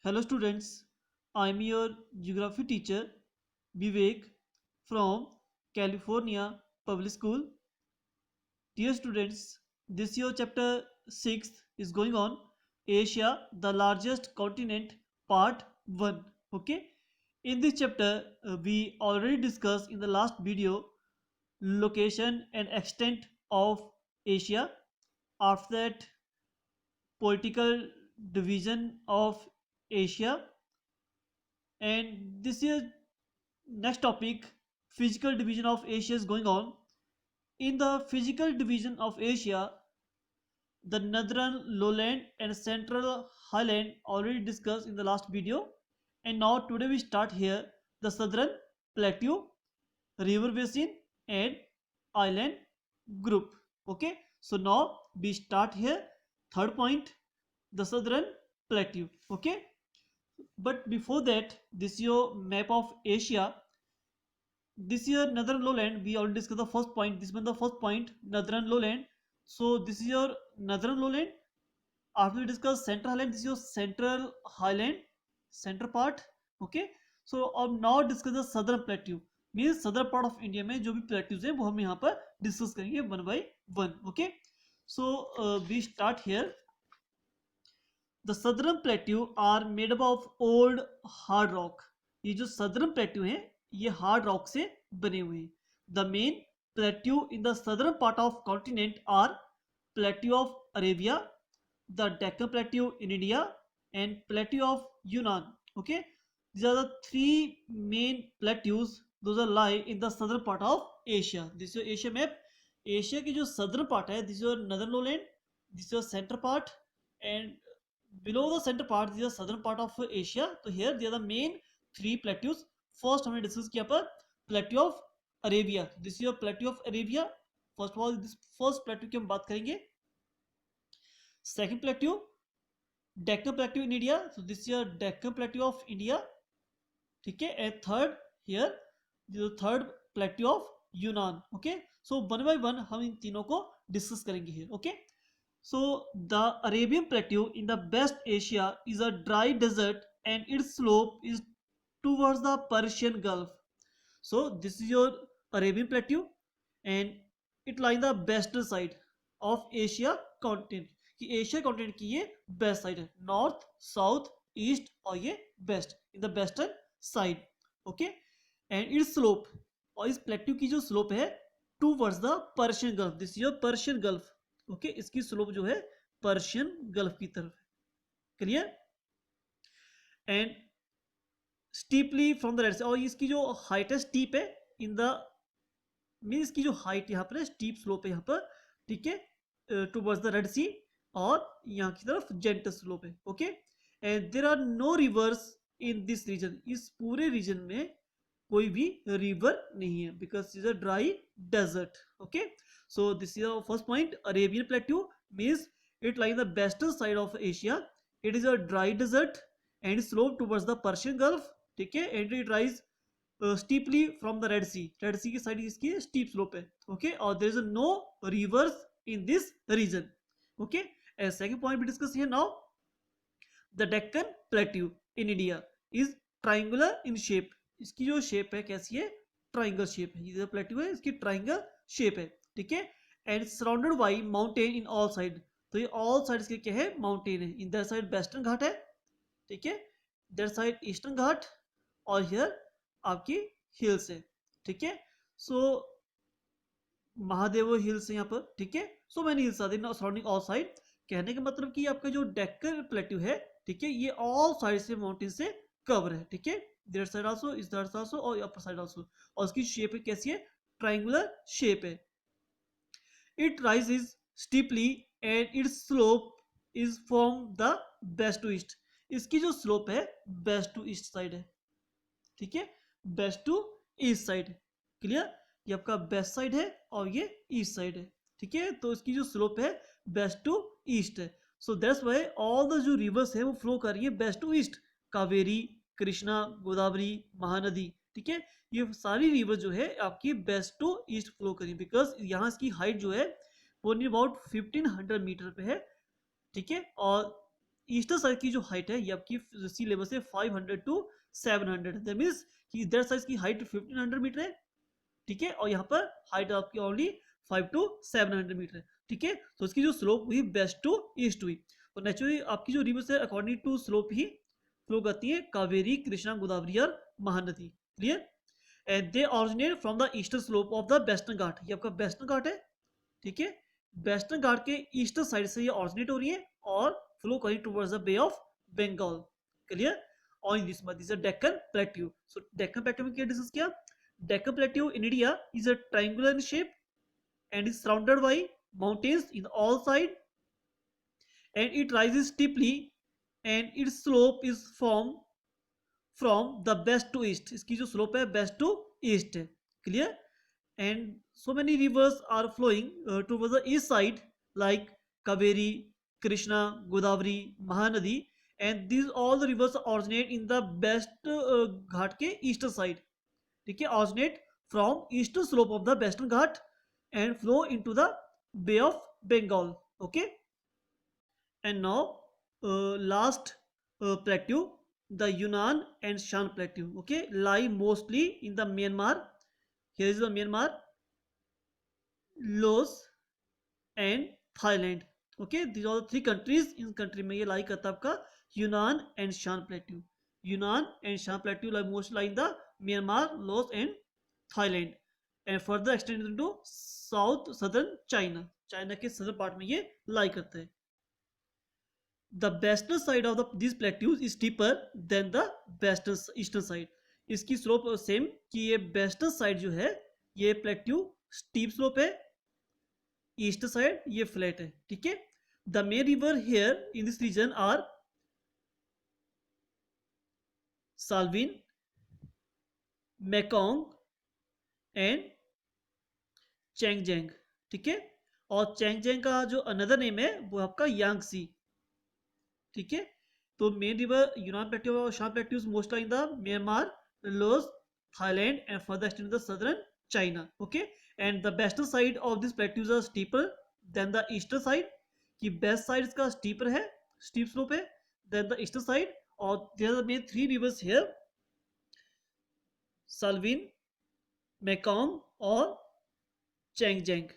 Hello students, I am your geography teacher Vivek from California Public School. Dear students, this year chapter 6 is going on Asia, the largest continent, part 1. Okay, in this chapter, we already discussed in the last video location and extent of Asia. After that, political division of Asia, and this year next topic, physical division of Asia is going on. In the physical division of Asia, the northern lowland and central highland already discussed in the last video, and now today we start here the southern plateau, river basin and island group. Okay, so now we start here third point, the southern plateau. Okay, but before that, this is your map of Asia. This year northern lowland, we already discussed the first point. This one the first point, northern lowland. So this is your northern lowland. After we discuss central highland, this is your central highland, center part. Okay, so अब now discuss the southern plateau, means southern part of India में जो भी plateaus हैं वो हम यहाँ पर discuss करेंगे one by one. Okay, so we start here. The southern plateau are made up of old hard rock. ये जो southern plateau हैं ये hard rock से बने हुए हैं. The main plateau in the southern part of continent are plateau of Arabia, the Deccan plateau in India, and plateau of Yunnan. Okay, these are the three main plateaus. Those are lie in the southern part of Asia. This is your Asia map. Asia की जो southern part है, this is your northern lowland, this is your center part, and below the center part this is the southern part of Asia. So here they are the main three plateaus. First हमने discuss किया पर plateau of Arabia. This is your plateau of Arabia. First of all, this first plateau की हम बात करेंगे. Second plateau, Deccan plateau in India. So this is your Deccan plateau of India. ठीक है. And third here, the third plateau of Yunnan. Okay. So one by one हम इन तीनों को discuss करेंगे here. Okay. So the Arabian plateau in the West Asia is a dry desert and its slope is towards the Persian Gulf. So this is your Arabian plateau and it lies in the western side of Asia continent. कि Asia continent की ये west side है, north south east और ये west, in the western side. Okay, and it's slope, और इस plateau की जो स्लोप है towards the Persian Gulf. This is your Persian Gulf. Okay, इसकी स्लोप जो है पर्शियन गल्फ की तरफ है. Clear? And steeply from the Red Sea, और इसकी जो हाइट है स्टीप है इन द मीन, इसकी जो हाइट यहाँ पर है स्टीप स्लोप है यहाँ पर. ठीक है, टूवर्ड्स द रेड सी, और यहाँ की तरफ जेंटल स्लोप है. Okay, and there are no rivers in this region. इस पूरे रीजन में कोई भी रिवर नहीं है because is a dry desert. Okay, so this is our first point. Arabian plateau means it lies the western side of Asia. It is a dry desert and slope towards the Persian Gulf. ठीक है, and it rise steeply from the Red Sea. Red सी की side इसकी steep slope है. Okay, और there is no rivers in this region. Okay, as second point we discuss here now, the Deccan plateau in India is triangular in shape. इसकी जो shape है कैसी है? Triangle shape है. ये जो प्लेट्यू है इसकी ट्राइंगल शेप है. ठीक है, and surrounded by mountain in all side. तो ये ऑल साइड के क्या है? माउंटेन है. इन दैट साइड वेस्टर्न घाट है. ठीक है, दैट साइड ईस्टर्न घाट, और हियर आपकी हिल्स है. ठीक है, सो महादेव हिल्स है यहाँ पर. ठीक है, so many hills are there surrounding all side. कहने का मतलब कि आपका जो डेक्कन प्लेट्यू है, ठीक है, ये ऑल साइड से माउंटेन से कवर है. ठीक है, देयर साइड आल्सो, इस साइड आल्सो, और अपर साइड आल्सो. और इसकी शेप कैसी है? ट्रायंगुलर शेप है. It rises steeply and it's slope is from the west to east. इसकी जो स्लोप है वेस्ट टू ईस्ट साइड है. ठीक है, west to east side. Clear? ये आपका वेस्ट साइड है और ये ईस्ट साइड है. ठीक है, तो इसकी जो स्लोप है वेस्ट टू ईस्ट है. So that's why all the जो रिवर्स है वो फ्लो कर रही है west to east. Kaveri, Krishna, Godavari, Mahanadi. ठीक है, ये सारी रिवर जो है आपकी वेस्ट टू ईस्ट फ्लो करी बिकॉज यहाँ इसकी हाइट जो है वो नहीं अबाउट 1500 मीटर पे है. ठीक है, और ईस्टर्न साइड की जो हाइट है ये आपकी सी लेवल से 500 टू 700, दैट मीन्स कि इधर साइड की हाइट 1500 मीटर है, ठीक है, और यहाँ पर हाइट आपकी ओनली 5 टू 700 मीटर है, ठीक है। तो इसकी जो स्लोप हुई वेस्ट टू ईस्ट हुई, तो नेचुरली आपकी जो रिवर्स है अकॉर्डिंग टू स्लोप ही फ्लो करती है, कावेरी, कृष्णा, गोदावरी और Mahanadi, clear. And they originate from the eastern slope of the Western Ghat, ये आपका वेस्टर्न घाट है, ठीक है। वेस्टर्न घाट के ईस्टर्न साइड से ये ऑरिजिनेट हो रही है और फ्लो करिंग towards the Bay of Bengal, clear. और this much is a Deccan plateau. So Deccan plateau में क्या डिस्कस किया, Deccan plateau in India is a triangular in shape and is surrounded by mountains in all sides, and it rises steeply and its slope is from the west to east, इसकी जो slope है west to east है, clear। and so many rivers are flowing towards the east side like Kaveri, Krishna, Godavari, Mahanadi, and these all the rivers originate in the west घाट के eastern side, ठीक है, originate from eastern slope of the western ghat and flow into the Bay of Bengal, okay। and now last plateau, the Yunnan and Shan plateau, okay, lie mostly in the Myanmar, here is the Myanmar, Laos and Thailand, okay, these are the three countries, in country में ये lie करता है आपका Yunnan and Shan plateau, Yunnan and Shan plateau lie mostly lie in the Myanmar, Laos and Thailand and further extended into south southern China, China के southern part में ये lie करता है। The western side of the this plateaus is steeper than the western eastern side, इसकी slope same कि ये western side जो है ये प्लेट्यू स्टीप स्लोप है, ईस्टर्न साइड ये फ्लैट है, ठीक है। The main river here in this region are Salween, Mekong and Changjiang, ठीक है। और चैंगजेंग का जो अनदर नेम है वो आपका यांगसी, ठीक है। तो मेन रिवर यूनान प्लेट्यू और Shan plateaus most in the Myanmar, Laos, Thailand and further extend the southern China, okay. And the western side of this plateaus are steeper than the eastern side, कि west side इसका steeper है, steep slope है, than the eastern side. और there are main three rivers here, Salween, Mekong और Changjiang,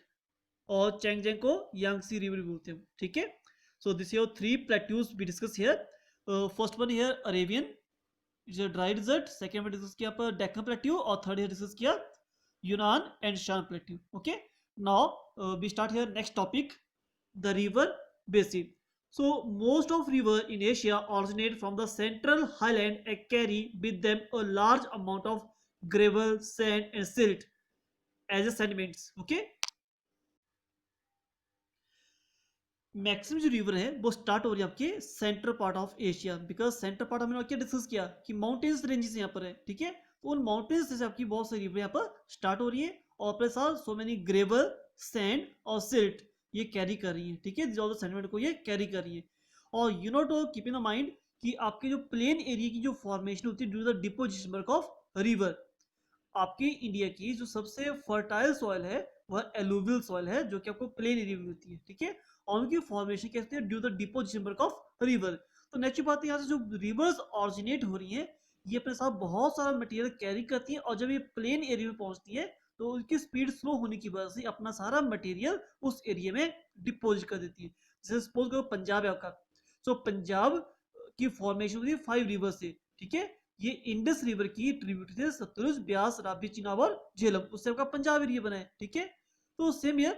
और चैंगजेंग को Yangtze river भी बोलते हैं, ठीक है। So this your three plateaus we discuss here. First one here Arabian is a dry desert, second में डिस्कस किया पर डेक्कन प्लेट्यू, और थर्ड हियर डिस्कस किया Yunnan and Shan plateau, okay. Now we start here next topic, the river basin. So most of river in Asia originate from the central highland and carry with them a large amount of gravel, sand and silt as a sediments, okay। Maximum जो river है वो start हो रही है आपके central part of Asia, because central part हमने क्या discuss किया कि माउंटेन्स रेंजेस यहाँ पर है, ठीक है। तो उन माउंटेन्स से आपकी बहुत सारी रिवर यहाँ पर स्टार्ट हो रही है, और plus are so many gravel, sand और सिल्ट ये कैरी कर रही है, ठीक है, जो सेंटिमेंट को ये कैरी कर रही है। और you note keep in the mind कि आपके जो प्लेन एरिया की जो फॉर्मेशन होती है due the deposition of river, आपकी इंडिया की जो सबसे फर्टाइल सॉइल है वह एलुवियल सॉइल है, जो कि आपको प्लेन एरिया में मिलती है, ठीक है। और उनकी फॉर्मेशन कैसे due the deposition of river. तो नेचुरल बात है यहाँ से जो रिवर्स ऑरिजिनेट हो रही है ये अपने साथ बहुत सारा मटेरियल कैरी करती है, और जब ये प्लेन एरिया में पहुंचती है तो उनकी स्पीड स्लो होने की वजह से अपना सारा मटेरियल उस एरिया में डिपोजिट कर देती है। जैसे सपोज करो पंजाब है आपका, सो पंजाब की फॉर्मेशन होती है 5 रिवर से, ठीक है। ये इंडस रिवर की ट्रिब्यूटरी थे, सतलुज, ब्यास, रावी, चिनाब और झेलम, उससे आपका पंजाब एरिया बना है, ठीक है। तो सेम हियर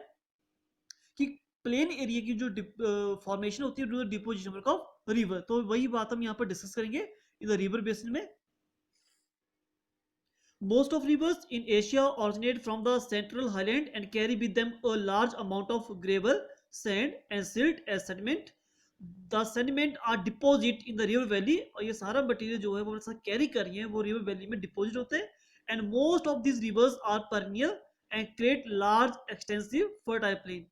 कि प्लेन एरिया की जो फॉर्मेशन होती है डिपोजिशन ऑफ रिवर, तो वही बात हम यहाँ पर डिस्कस करेंगे इन द रिवर बेसिन में। Most of rivers in Asia originate from the central highland and carry with them a large amount of gravel, sand and silt as sediment. The sediment are deposit in the river valley, और ये सारा material जो है वो साथ carry कर रही है वो रिवर वैली में डिपोजिट होते हैं। And most of these rivers are perennial and create large extensive fertile plain.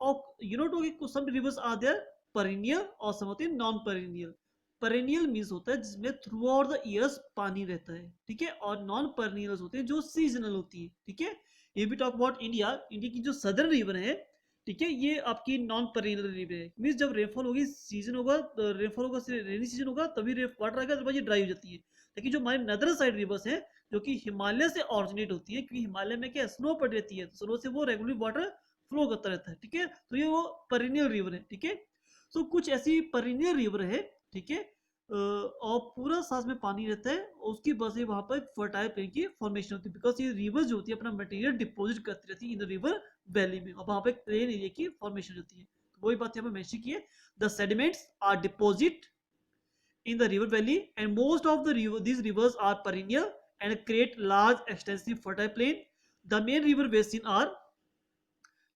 और you know कि some rivers are there perennial और some होते हैं non perennial। पेरेनियल मीन्स होता है जिसमें थ्रू आउट द ईयर्स पानी रहता है, ठीक है, और नॉन पेरेनियल होते हैं जो सीजनल होती है, ठीक है। ये भी टॉक अबाउट इंडिया, इंडिया की जो सदर्न रिवर है ठीक है, ये आपकी नॉन पेरिनियल रिवर है। मीन्स जब रेनफॉल होगी, सीजन होगा, रेनफॉल होगा, रेनी सीजन होगा, तभी वाटर आएगा, अदरवाइज ये ड्राई हो जाती है। लेकिन जो हमारे नदर साइड रिवर्स हैं, जो कि हिमालय से ऑरिजिनेट होती है, क्योंकि हिमालय में क्या स्नो पड़ रहती है, तो स्नो से वो रेगुलरली वाटर फ्लो करता रहता है। ठीक है, तो ये वो पेरिनियल रिवर है। ठीक है, तो कुछ ऐसी पेरिनियल रिवर है, ठीक है, और पूरा सांस में पानी रहता है, और उसकी वजह से वहां पर फर्टाइल प्लेन की फॉर्मेशन होती है, बिकॉज ये रिवर जो होती है अपना मटेरियल डिपॉजिट करती रहती है इन द रिवर वैली में, और वहां पे प्लेन एरिया की फॉर्मेशन होती है। तो वही बात यहाँ पे मेंशन की है, the sediments are deposit in the river valley, and most of these rivers are perennial and create large extensive fertile plain. The main river basin are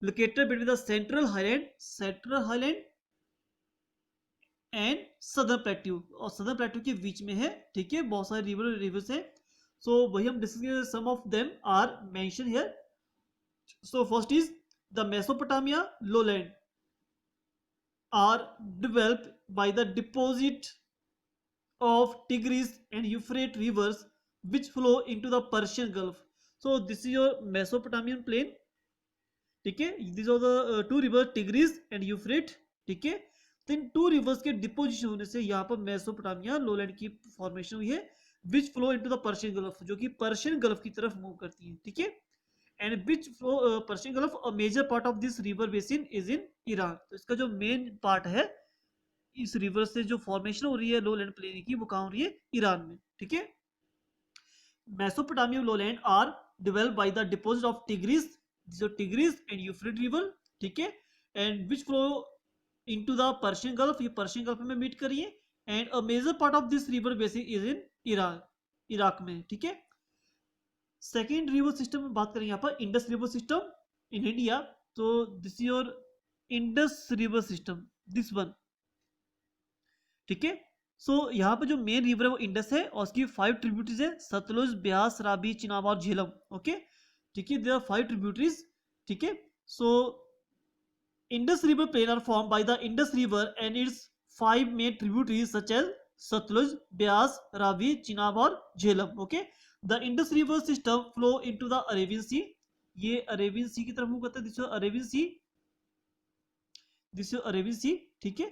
located between the central highland and southern plateau, और southern plateau के बीच में है। ठीक है, बहुत सारे reverse हैं, so वही हम discuss, some of them are mention here. So first is the Mesopotamia lowland are developed by the deposit of Tigris and Euphrates rivers which flow into the Persian Gulf. So this is your Mesopotamian plain. ठीक है, these are the two rivers Tigris and Euphrates. ठीक है, तो इन to reverse के deposition होने से यहाँ पर मेसोपोटामिया लोलैंड की फॉर्मेशन हुई है, विच flow into the Persian gulf, जो कि पर्शियन गल्फ की तरफ मूव करती है। ठीक है, and which flow Persian Gulf, a major part of this river basin is in Iran. तो इसका जो मेन पार्ट है, इस रिवर से जो फॉर्मेशन हो रही है लोलैंड प्लेन की, वो कहाँ हो रही है? ईरान में। ठीक है, Mesopotamia lowland are developed by the deposit of Tigris, जो टिग्रिस एंड यूफ्रेट रिवर। ठीक है, and which flow into the Persian Gulf, ये पर्शियन गल्फ में मीट करिए, and a major part of this river basin is in Iran, Iraq में। ठीक है, second river system में बात करें यहाँ पर Indus river system in India. तो this your Indus river system, this one. ठीक है, सो यहाँ पर जो मेन रिवर है वो इंडस है, और उसकी 5 ट्रिब्यूटरीज है, सतलुज, ब्यास, रावी, चिनाब और झेलम। ओके, ठीक है, देयर आर 5 ट्रिब्यूटरीज। ठीक है, सो Indus River plain are formed by the Indus River and its 5 main tributaries such as Satluj, Beas, Ravi, Chenab और Jhelum. Okay, the Indus River system flow into the Arabian Sea. ये Arabian Sea की तरफ move करता है, this Arabian Sea, this Arabian Sea. ठीक है,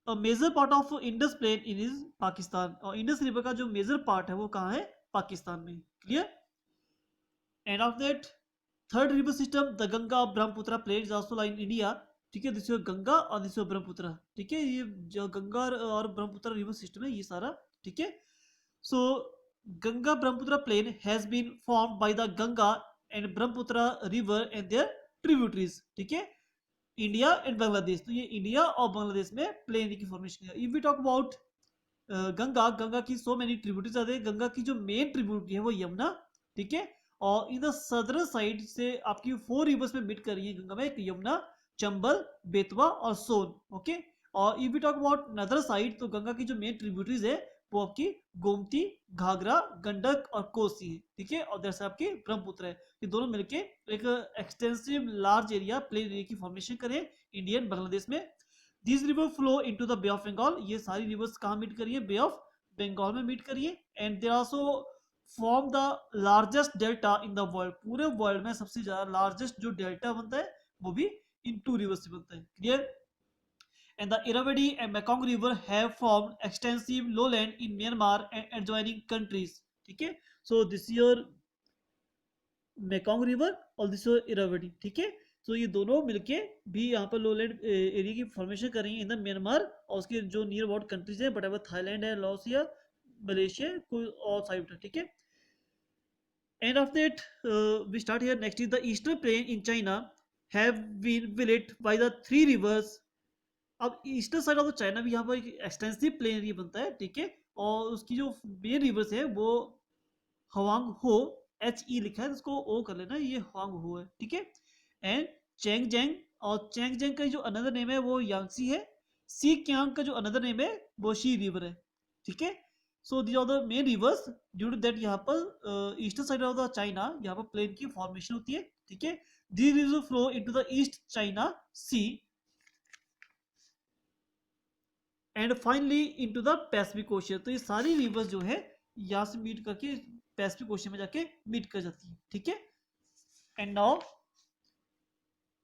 a major part of Indus plain in is Pakistan, और Indus river का जो मेजर पार्ट है वो कहाँ है? पाकिस्तान में। Clear, and of that third river system the Ganga Brahmaputra plain is also line India. ठीक है, दिस गंगा और दिस ब्रह्मपुत्र। ठीक है, ये जो गंगा और ब्रह्मपुत्र रिवर सिस्टम है ये सारा। ठीक है, so Ganga Brahmaputra plain has been formed by the Ganga and Brahmaputra river and their tributaries. ठीक है, इंडिया एंड बांग्लादेश, तो ये इंडिया और बांग्लादेश में प्लेन की फॉर्मेशन है। If we talk about Ganga, Ganga की सो मेनी ट्रिब्यूटरीज आते हैं। गंगा की जो मेन ट्रिब्यूटरी है वो यमुना। ठीक है, और इन द सदर्न साइड से आपकी 4 रिवर्स में मीट कर रही है गंगा में, यमुना, चंबल, बेतवा और सोन। ओके, और इफ वी टॉक अबाउट नदर साइड, तो गंगा की जो मेन ट्रिब्यूटरीज है वो आपकी गोमती, घाघरा, गंडक और कोसी है। ठीक है, और जैसे आपकी ब्रह्मपुत्र है। ये दोनों मिलके एक extensive large area, plain area की फॉर्मेशन करे इंडियन बांग्लादेश में। This river flow into the Bay of Bengal, ये सारी रिवर्स कहाँ मीट करिए? बे ऑफ बंगाल में मीट करिए। And there also form the largest delta in the world, पूरे वर्ल्ड में सबसे ज्यादा लार्जेस्ट जो डेल्टा बनता है वो भी इन 2 रिवर्स से बनता है। Clear, and the Irrawaddy and Mekong River have formed extensive lowland in Myanmar and adjoining countries. ठीक है, so this is your Mekong River और this is your Irrawaddy. ठीक है, so ये दोनों मिलके भी यहाँ पर लोलैंड एरिया की फॉर्मेशन कर रही है इन द म्यांमार और उसके जो नियर अबाउट कंट्रीज है, बट थाईलैंड है, लाओसिया, मलेशिया, कोई और साइड है। ठीक है, and of that we start here. Next is the eastern plain in China have been विलेट बाय द 3 रिवर्स। अब eastern side of the China भी यहाँ पर एक एक्सटेंसिव प्लेन एरिया बनता है। ठीक है, और उसकी जो मेन रिवर्स है वो हवांग हो, HE लिखा है, इसको ओ कर लेना, ये हवांग हो है। ठीक है, एंड चैंगजेंग, और चैंगजेंग का जो अनदर नेम है वो यांगसी है। सी क्यांग का जो अनदर नेम है वो शी रिवर है। ठीक है, so these are the main rivers, due to that यहाँ पर eastern side of the China यहाँ पर प्लेन की फॉर्मेशन होती है। ठीक है, these rivers flow into the East China Sea and finally into the Pacific Ocean. तो ये सारी रिवर्स जो है यहाँ से मीट करके पैसिफिक ओशन में जाके मीट कर जाती है। ठीक है, and now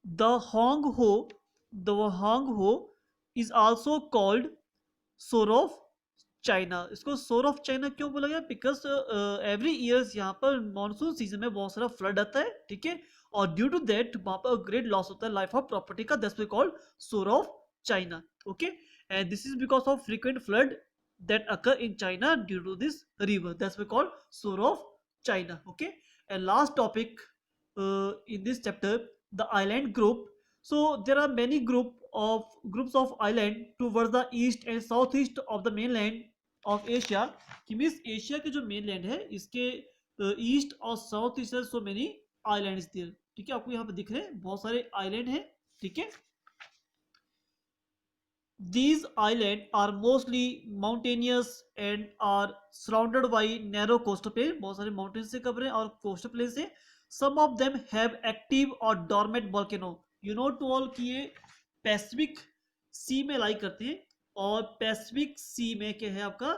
The Hong Ho, the Hong Ho is also called सोर ऑफ चाइना। इसको सोर ऑफ चाइना क्यों बोला गया? बिकॉज एवरी ईयर्स यहाँ पर मानसून सीजन में बहुत सारा फ्लड आता है, ठीक है, और ड्यू टू दैट वहां पर ग्रेट लॉस होता है लाइफ ऑफ प्रॉपर्टी का, दैट्स वी कॉल्ड सोर of China. Okay, and this is because of frequent flood that occur in China due to this river, that's we call soar of China. Okay, and last topic in this chapter, the island group. So there are many groups of island towards the east and southeast of the mainland of Asia, कि means Asia के जो mainland है इसके east और south east so many islands there, ठीक है, आपको यहाँ पे दिख रहे हैं बहुत सारे आइलैंड हैं, ठीक है। These islands are mostly mountainous and are surrounded by narrow coastal plain, बहुत सारे mountains से cover हैं और coastal plain से। Some of them have active or dormant volcano. You know to all कि ये पैसिफिक सी में लाई करते हैं, और पैसिफिक सी में क्या है आपका,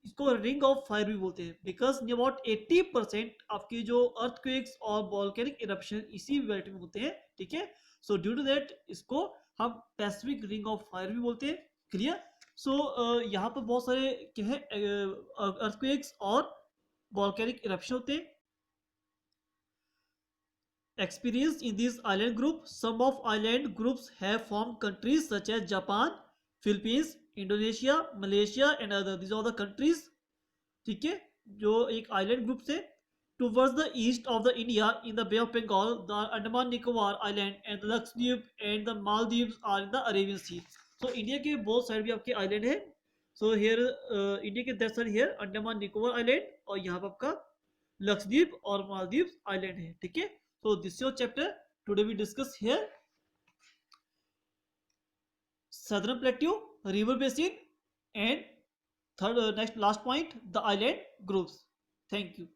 इसको रिंग ऑफ फायर भी बोलते हैं, बिकॉज अबाउट 80% आपके जो अर्थक्वेक्स और वॉल्केनिक इरप्शन इसी बेल्ट में होते हैं, ठीक है। सो ड्यू टू दैट इसको हम पैसिफिक रिंग ऑफ फायर भी बोलते हैं, क्लियर। सो यहाँ पर बहुत सारे क्या है अर्थक्वेक्स और वॉल्केनिक इरप्शन होते हैं। Experienced in these island groups, some of island groups have formed countries such as Japan, Philippines, Indonesia, Malaysia and other, these are the countries, ठीक है, जो एक आइलैंड ग्रुप से। towards the east of the India in the Bay of Bengal, the Andaman Nicobar Island and the Lakshadweep and the Maldives are in the Arabian Sea. So India के both side भी आपके island है। So here India के that side here Andaman Nicobar island, और यहाँ पर आपका लक्षद्वीप और मालदीव आइलैंड है, ठीक है। So this your chapter, today we discuss here southern plateau, river basin, and third next last point, the island groups. Thank you.